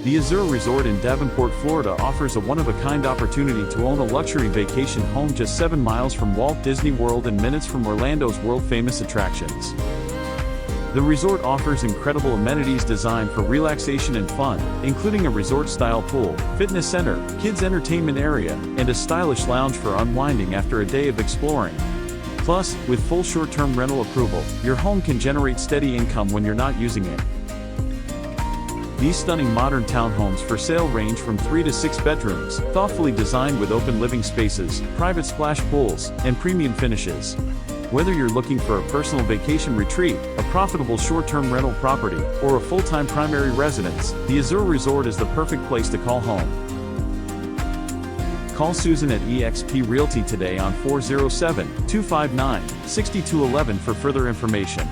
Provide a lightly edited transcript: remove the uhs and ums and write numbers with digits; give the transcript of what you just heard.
The Azur Resort in Davenport, Florida offers a one-of-a-kind opportunity to own a luxury vacation home just 7 miles from Walt Disney World and minutes from Orlando's world-famous attractions. The resort offers incredible amenities designed for relaxation and fun, including a resort-style pool, fitness center, kids' entertainment area, and a stylish lounge for unwinding after a day of exploring. Plus, with full short-term rental approval, your home can generate steady income when you're not using it. These stunning modern townhomes for sale range from 3 to 6 bedrooms, thoughtfully designed with open living spaces, private splash pools, and premium finishes. Whether you're looking for a personal vacation retreat, a profitable short-term rental property, or a full-time primary residence, the Azur Resort is the perfect place to call home. Call Susan at eXp Realty today on 407-259-6211 for further information.